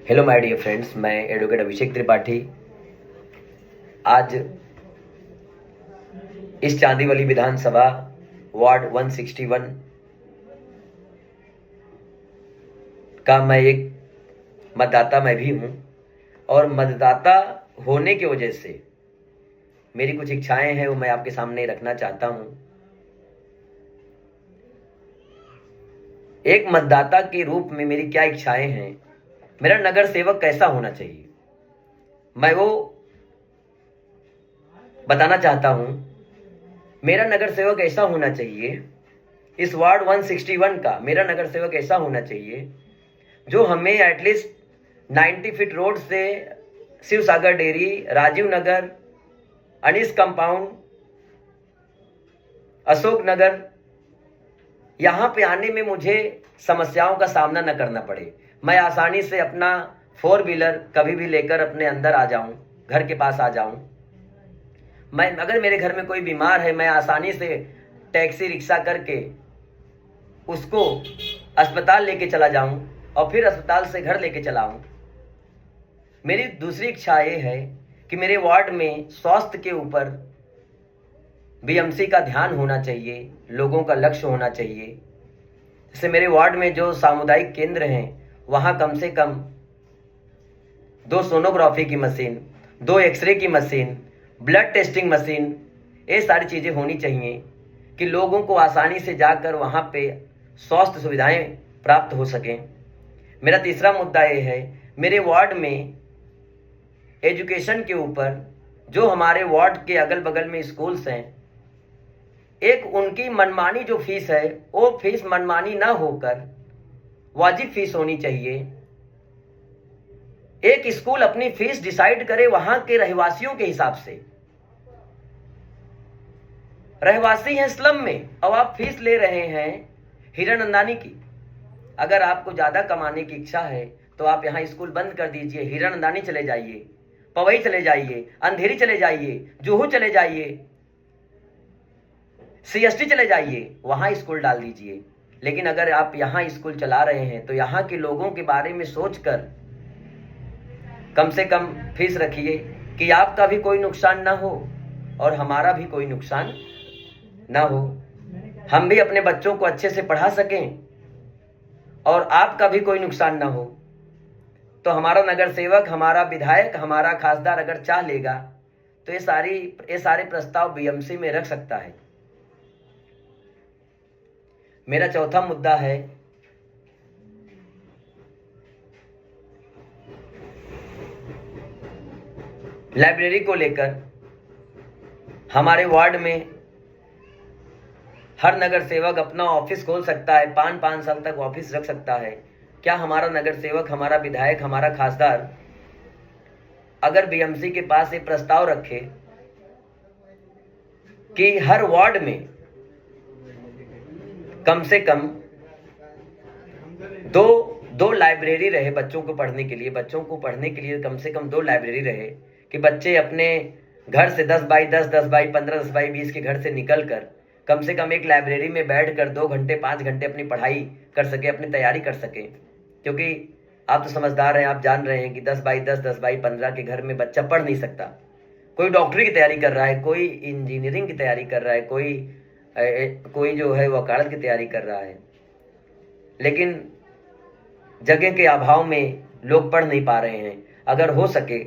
Hello my dear friends, मैं advocate अभिषेक त्रिपाठी आज इस चांदीवली विधानसभा वार्ड 161 का मैं एक मतदाता मैं भी हूं और मतदाता होने की वजह से मेरी कुछ इच्छाएं हैं वो मैं आपके सामने रखना चाहता हूं। एक मतदाता के रूप में मेरी क्या इच्छाएं हैं, मेरा नगर सेवक कैसा होना चाहिए, मैं वो बताना चाहता हूं। मेरा नगर सेवक ऐसा होना चाहिए, इस वार्ड 161 का मेरा नगर सेवक ऐसा होना चाहिए जो हमें एटलीस्ट 90 फीट रोड से शिव सागर डेयरी, राजीव नगर, अनीस कंपाउंड, अशोक नगर, यहाँ पे आने में मुझे समस्याओं का सामना न करना पड़े। मैं आसानी से अपना 4 व्हीलर कभी भी लेकर अपने अंदर आ जाऊं, घर के पास आ जाऊं। मैं अगर मेरे घर में कोई बीमार है, मैं आसानी से टैक्सी रिक्शा करके उसको अस्पताल लेके चला जाऊं और फिर अस्पताल से घर लेके चला आऊं। मेरी दूसरी इच्छा ये है कि मेरे वार्ड में स्वास्थ्य के ऊपर बीएमसी का ध्यान होना चाहिए, लोगों का लक्ष्य होना चाहिए। जैसे मेरे वार्ड में जो सामुदायिक केंद्र हैं वहाँ कम से कम 2 सोनोग्राफी की मशीन, 2 एक्सरे की मशीन, ब्लड टेस्टिंग मशीन, ये सारी चीज़ें होनी चाहिए कि लोगों को आसानी से जाकर वहाँ पे स्वास्थ्य सुविधाएं प्राप्त हो सकें। मेरा तीसरा मुद्दा ये है, मेरे वार्ड में एजुकेशन के ऊपर जो हमारे वार्ड के अगल बगल में स्कूल्स हैं, एक उनकी मनमानी जो फीस है वो फीस मनमानी ना होकर वाजिब फीस होनी चाहिए। एक स्कूल अपनी फीस डिसाइड करे वहां के रहवासियों के हिसाब से। रहवासी हैं स्लम में और आप फीस ले रहे हैं हीरा नंदानी की। अगर आपको ज्यादा कमाने की इच्छा है तो आप यहाँ स्कूल बंद कर दीजिए, हीरा नंदानी चले जाइए, पवई चले जाइए, अंधेरी चले जाइए, जुहू चले जाइए, सीएसटी चले जाइए, वहां स्कूल डाल दीजिए। लेकिन अगर आप यहाँ स्कूल चला रहे हैं तो यहाँ के लोगों के बारे में सोचकर कम से कम फीस रखिए कि आपका भी कोई नुकसान ना हो और हमारा भी कोई नुकसान ना हो, हम भी अपने बच्चों को अच्छे से पढ़ा सकें और आपका भी कोई नुकसान ना हो। तो हमारा नगर सेवक, हमारा विधायक, हमारा खासदार अगर चाह लेगा तो ये सारे प्रस्ताव बीएमसी में रख सकता है। मेरा चौथा मुद्दा है लाइब्रेरी को लेकर। हमारे वार्ड में हर नगर सेवक अपना ऑफिस खोल सकता है, 5-5 साल तक ऑफिस रख सकता है। क्या हमारा नगर सेवक, हमारा विधायक, हमारा खासदार अगर बीएमसी के पास ये प्रस्ताव रखे कि हर वार्ड में कम से कम दो लाइब्रेरी रहे बच्चों को पढ़ने के लिए कम से कम 2 लाइब्रेरी रहे कि बच्चे अपने घर से 10 बाई 10, 10 बाई 15, 10 बाई 20 के घर से निकलकर कम से कम एक लाइब्रेरी में बैठकर 2 घंटे 5 घंटे अपनी पढ़ाई कर सके, अपनी तैयारी कर सके। क्योंकि आप तो समझदार हैं, आप जान रहे हैं कि 10 बाई 10, 10 बाई 15 के घर में बच्चा पढ़ नहीं सकता। कोई डॉक्टरी की तैयारी कर रहा है, कोई इंजीनियरिंग की तैयारी कर रहा है, कोई जो है वकालत की तैयारी कर रहा है, लेकिन जगह के अभाव में लोग पढ़ नहीं पा रहे हैं। अगर हो सके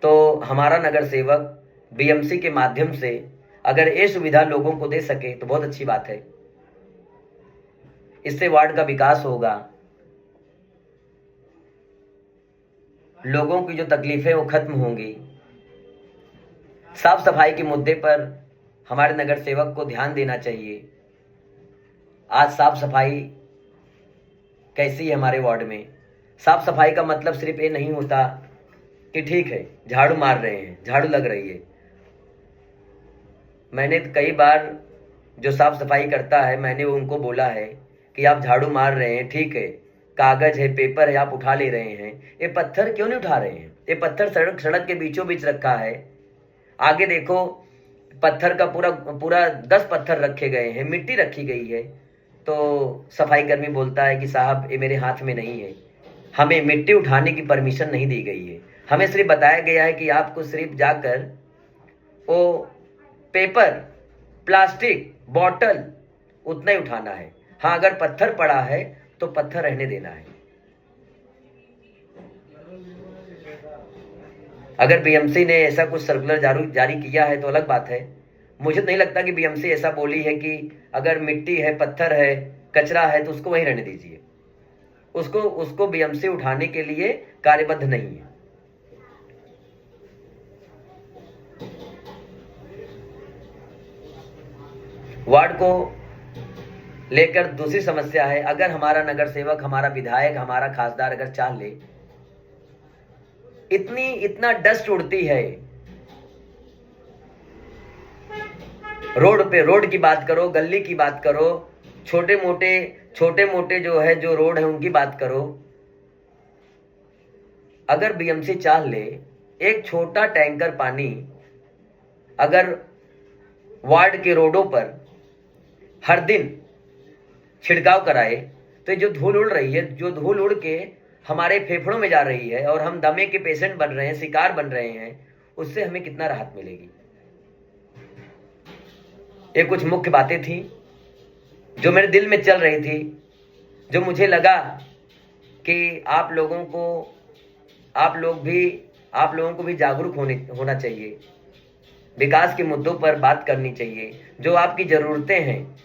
तो हमारा नगर सेवक बीएमसी के माध्यम से अगर ये सुविधा लोगों को दे सके तो बहुत अच्छी बात है। इससे वार्ड का विकास होगा, लोगों की जो तकलीफें वो खत्म होंगी। साफ सफाई के मुद्दे पर हमारे नगर सेवक को ध्यान देना चाहिए। आज साफ सफाई कैसी है हमारे वार्ड में? साफ सफाई का मतलब सिर्फ ये नहीं होता कि ठीक है झाड़ू मार रहे हैं, झाड़ू लग रही है। मैंने कई बार जो साफ सफाई करता है, मैंने उनको बोला है कि आप झाड़ू मार रहे हैं, ठीक है, कागज है, पेपर है, आप उठा ले रहे हैं, ये पत्थर क्यों नहीं उठा रहे हैं? ये पत्थर सड़क के बीचों बीच रखा है। आगे देखो, पत्थर का पूरा 10 पत्थर रखे गए हैं, मिट्टी रखी गई है। तो सफाई कर्मी बोलता है कि साहब ये मेरे हाथ में नहीं है। हमें मिट्टी उठाने की परमिशन नहीं दी गई है। हमें सिर्फ बताया गया है कि आपको सिर्फ जाकर वो पेपर, प्लास्टिक, बॉटल उतना ही उठाना है। हाँ, अगर पत्थर पड़ा है तो पत्थर रहने देना है। अगर बीएमसी ने ऐसा कुछ सर्कुलर जारी किया है तो अलग बात है। मुझे तो नहीं लगता कि बीएमसी ऐसा बोली है कि अगर मिट्टी है, पत्थर है, कचरा है तो उसको वहीं रहने दीजिए। उसको बीएमसी उठाने के लिए कार्यबद्ध नहीं है। वार्ड को लेकर दूसरी समस्या है, अगर हमारा नगर सेवक, हमारा विधायक, हमारा खासदार अगर चाह ले, इतना डस्ट उड़ती है रोड पे। रोड की बात करो, गली की बात करो, छोटे मोटे जो है जो रोड है उनकी बात करो। अगर बीएमसी चाह ले, एक छोटा टैंकर पानी अगर वार्ड के रोडों पर हर दिन छिड़काव कराए तो ये जो धूल उड़ रही है, जो धूल उड़ के हमारे फेफड़ों में जा रही है और हम दमे के पेशेंट बन रहे हैं, शिकार बन रहे हैं, उससे हमें कितना राहत मिलेगी। ये कुछ मुख्य बातें थी जो मेरे दिल में चल रही थी, जो मुझे लगा कि आप लोगों को भी जागरूक होना चाहिए। विकास के मुद्दों पर बात करनी चाहिए, जो आपकी ज़रूरतें हैं।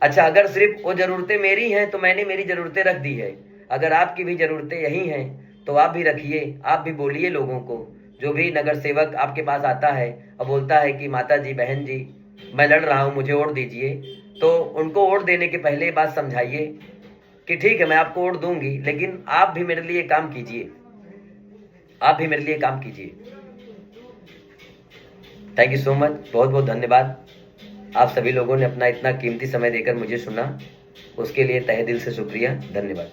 अच्छा, अगर सिर्फ वो ज़रूरतें मेरी हैं तो मैंने मेरी ज़रूरतें रख दी है। अगर आपकी भी ज़रूरतें यही हैं तो आप भी रखिए, आप भी बोलिए लोगों को। जो भी नगर सेवक आपके पास आता है और बोलता है कि माता जी, बहन जी, मैं लड़ रहा हूँ, मुझे वोट दीजिए, तो उनको वोट देने के पहले बात समझाइए कि ठीक है, मैं आपको वोट दूंगी, लेकिन आप भी मेरे लिए काम कीजिए, आप भी मेरे लिए काम कीजिए। थैंक यू सो मच, बहुत बहुत धन्यवाद। आप सभी लोगों ने अपना इतना कीमती समय देकर मुझे सुना, उसके लिए तहे दिल से शुक्रिया, धन्यवाद।